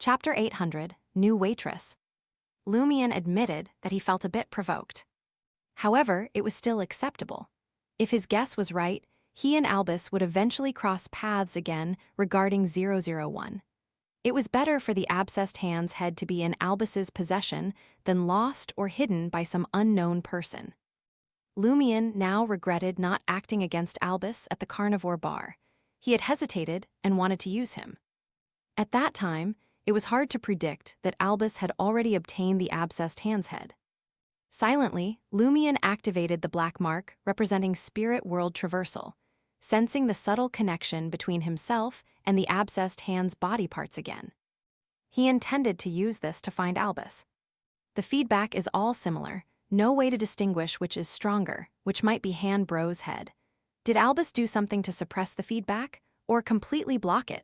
Chapter 800, New Waitress. Lumion admitted that he felt a bit provoked. However, it was still acceptable. If his guess was right, he and Albus would eventually cross paths again regarding 001. It was better for the abscessed hand's head to be in Albus's possession than lost or hidden by some unknown person. Lumion now regretted not acting against Albus at the carnivore bar. He had hesitated and wanted to use him. At that time, it was hard to predict that Albus had already obtained the abscessed hand's head. Silently, Lumion activated the black mark representing spirit world traversal, sensing the subtle connection between himself and the abscessed hand's body parts again. He intended to use this to find Albus. The feedback is all similar, no way to distinguish which is stronger, which might be hand bro's head. Did Albus do something to suppress the feedback, or completely block it?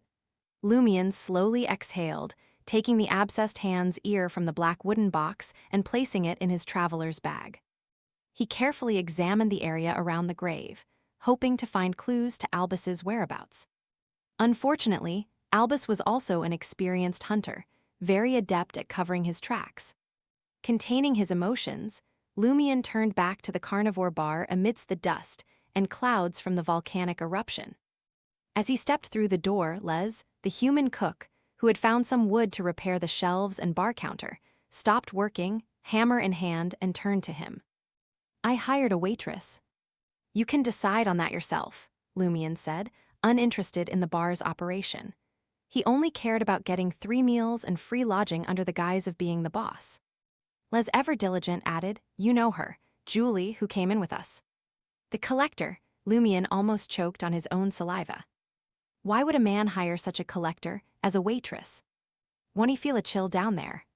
Lumion slowly exhaled, taking the abscessed hand's ear from the black wooden box and placing it in his traveler's bag. He carefully examined the area around the grave, hoping to find clues to Albus's whereabouts. Unfortunately, Albus was also an experienced hunter, very adept at covering his tracks. Containing his emotions, Lumion turned back to the carnivore bar amidst the dust and clouds from the volcanic eruption. As he stepped through the door, Les, the human cook, who had found some wood to repair the shelves and bar counter, stopped working, hammer in hand, and turned to him. "I hired a waitress." "You can decide on that yourself," Lumion said, uninterested in the bar's operation. He only cared about getting 3 meals and free lodging under the guise of being the boss. Les ever diligent added, "You know her, Julie, who came in with us." "The collector," Lumion almost choked on his own saliva. Why would a man hire such a collector as a waitress? Won't he feel a chill down there?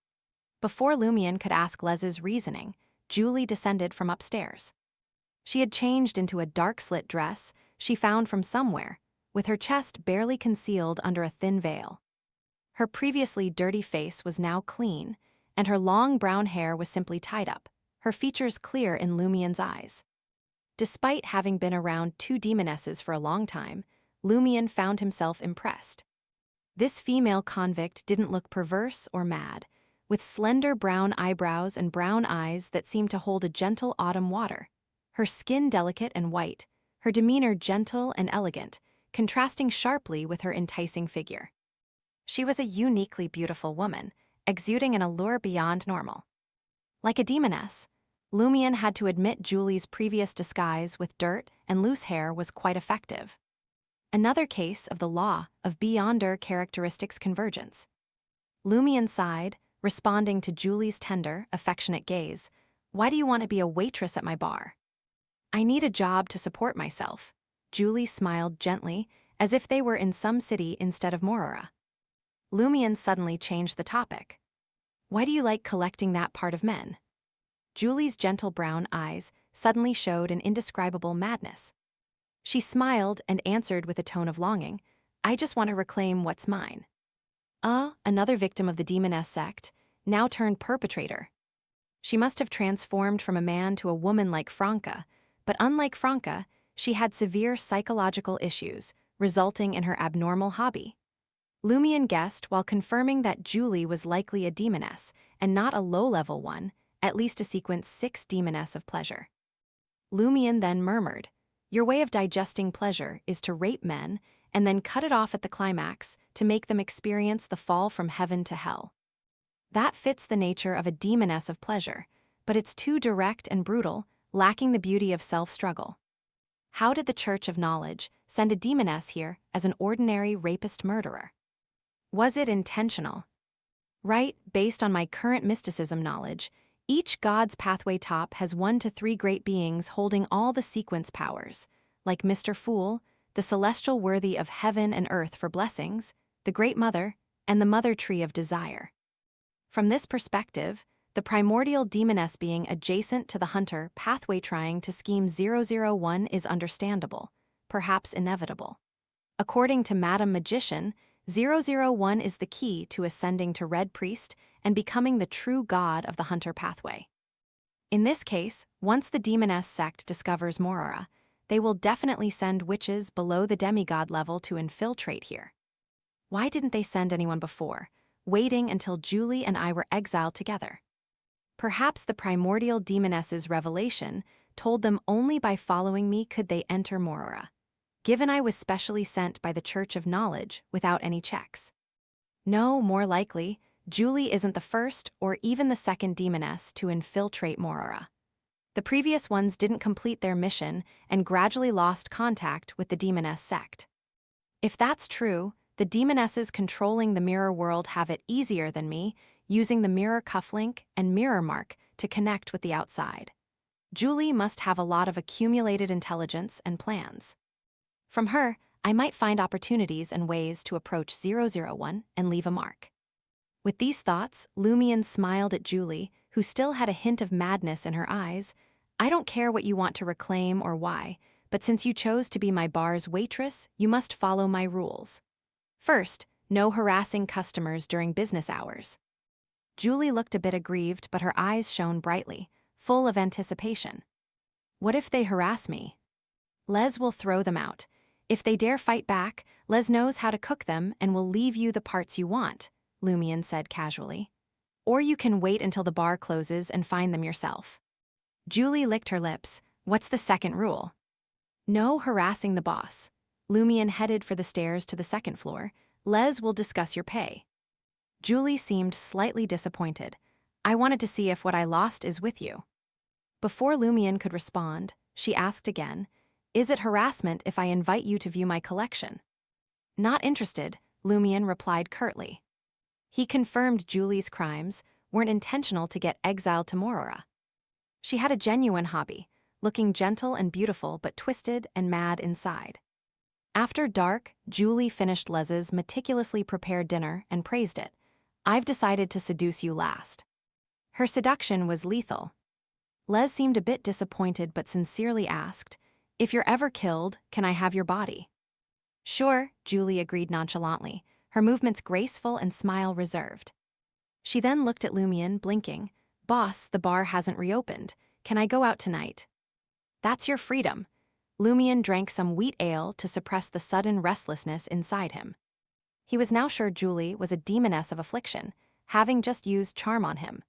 Before Lumion could ask Les's reasoning, Julie descended from upstairs. She had changed into a dark-slit dress she found from somewhere, with her chest barely concealed under a thin veil. Her previously dirty face was now clean, and her long brown hair was simply tied up, her features clear in Lumion's eyes. Despite having been around 2 demonesses for a long time, Lumion found himself impressed. This female convict didn't look perverse or mad, with slender brown eyebrows and brown eyes that seemed to hold a gentle autumn water. Her skin delicate and white, her demeanor gentle and elegant, contrasting sharply with her enticing figure. She was a uniquely beautiful woman, exuding an allure beyond normal. Like a demoness, Lumion had to admit Julie's previous disguise with dirt and loose hair was quite effective. Another case of the law of beyonder characteristics convergence. Lumion sighed, responding to Julie's tender, affectionate gaze. "Why do you want to be a waitress at my bar?" "I need a job to support myself." Julie smiled gently, as if they were in some city instead of Morora. Lumion suddenly changed the topic. "Why do you like collecting that part of men?" Julie's gentle brown eyes suddenly showed an indescribable madness. She smiled and answered with a tone of longing, "I just want to reclaim what's mine." Another victim of the demoness sect, now turned perpetrator. She must have transformed from a man to a woman like Franca, but unlike Franca, she had severe psychological issues, resulting in her abnormal hobby. Lumion guessed while confirming that Julie was likely a demoness, and not a low-level one, at least a sequence 6 demoness of pleasure. Lumion then murmured, "Your way of digesting pleasure is to rape men and then cut it off at the climax to make them experience the fall from heaven to hell. That fits the nature of a demoness of pleasure, but it's too direct and brutal, lacking the beauty of self-struggle. How did the Church of Knowledge send a demoness here as an ordinary rapist-murderer? Was it intentional? Right, based on my current mysticism knowledge, each god's pathway top has 1 to 3 great beings holding all the sequence powers, like Mr. Fool, the celestial worthy of heaven and earth for blessings, the Great Mother, and the Mother Tree of Desire. From this perspective, the primordial demoness being adjacent to the hunter pathway trying to scheme 001 is understandable, perhaps inevitable. According to Madam Magician, 001 is the key to ascending to Red Priest and becoming the true god of the hunter pathway. In this case, once the demoness sect discovers Morora, they will definitely send witches below the demigod level to infiltrate here. Why didn't they send anyone before? waiting until Julie and I were exiled together. Perhaps the primordial demoness's revelation told them only by following me could they enter Morora, given I was specially sent by the Church of Knowledge without any checks. No, more likely, Julie isn't the first or even the second demoness to infiltrate Morora. The previous ones didn't complete their mission and gradually lost contact with the demoness sect. If that's true, the demonesses controlling the mirror world have it easier than me, using the mirror cufflink and mirror mark to connect with the outside. Julie must have a lot of accumulated intelligence and plans. From her, I might find opportunities and ways to approach 001 and leave a mark. With these thoughts, Lumion smiled at Julie, who still had a hint of madness in her eyes. I don't care what you want to reclaim or why, but since you chose to be my bar's waitress, you must follow my rules. First, no harassing customers during business hours. Julie looked a bit aggrieved, but her eyes shone brightly, full of anticipation. What if they harass me? Les will throw them out. If they dare fight back, Les knows how to cook them and will leave you the parts you want, Lumion said casually. Or you can wait until the bar closes and find them yourself. Julie licked her lips. What's the second rule? No harassing the boss. Lumion headed for the stairs to the second floor. Les will discuss your pay. Julie seemed slightly disappointed. I wanted to see if what I lost is with you. Before Lumion could respond, she asked again, is it harassment if I invite you to view my collection? Not interested, Lumion replied curtly. He confirmed Julie's crimes weren't intentional to get exiled to Morora. She had a genuine hobby, looking gentle and beautiful but twisted and mad inside. After dark, Julie finished Les's meticulously prepared dinner and praised it. I've decided to seduce you last. Her seduction was lethal. Les seemed a bit disappointed but sincerely asked, if you're ever killed, can I have your body? Sure, Julie agreed nonchalantly, her movements graceful and smile reserved. She then looked at Lumion, blinking. Boss, the bar hasn't reopened. Can I go out tonight? That's your freedom. Lumion drank some wheat ale to suppress the sudden restlessness inside him. He was now sure Julie was a demoness of affliction, having just used charm on him.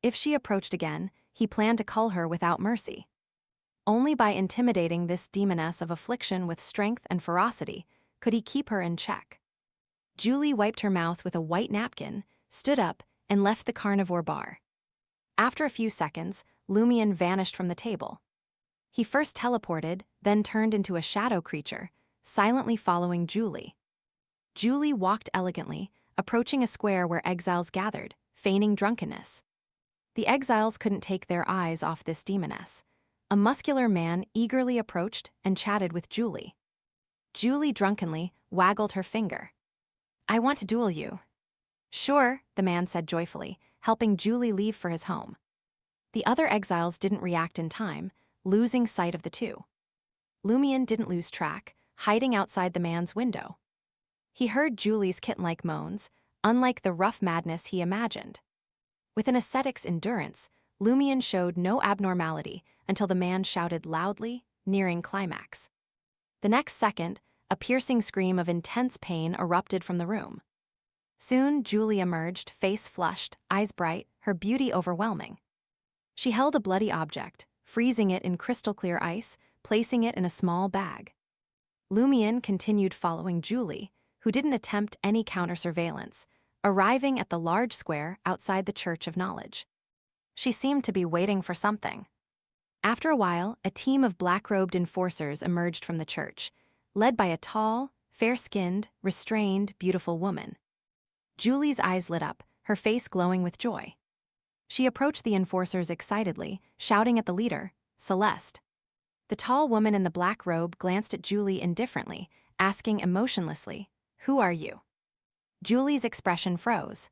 If she approached again, he planned to cull her without mercy. Only by intimidating this demoness of affliction with strength and ferocity could he keep her in check. Julie wiped her mouth with a white napkin, stood up, and left the carnivore bar. After a few seconds, Lumion vanished from the table. He first teleported, then turned into a shadow creature, silently following Julie. Julie walked elegantly, approaching a square where exiles gathered, feigning drunkenness. The exiles couldn't take their eyes off this demoness. A muscular man eagerly approached and chatted with Julie. Julie drunkenly waggled her finger. I want to duel you. Sure, the man said joyfully, helping Julie leave for his home. The other exiles didn't react in time, losing sight of the two. Lumion didn't lose track, hiding outside the man's window. He heard Julie's kitten-like moans, unlike the rough madness he imagined. With an ascetic's endurance, Lumion showed no abnormality until the man shouted loudly, nearing climax. The next second, a piercing scream of intense pain erupted from the room. Soon, Julie emerged, face flushed, eyes bright, her beauty overwhelming. She held a bloody object, freezing it in crystal-clear ice, placing it in a small bag. Lumion continued following Julie, who didn't attempt any counter-surveillance, arriving at the large square outside the Church of Knowledge. She seemed to be waiting for something. After a while, a team of black-robed enforcers emerged from the church, led by a tall, fair-skinned, restrained, beautiful woman. Julie's eyes lit up, her face glowing with joy. She approached the enforcers excitedly, shouting at the leader, Celeste. The tall woman in the black robe glanced at Julie indifferently, asking emotionlessly, Who are you? Julie's expression froze.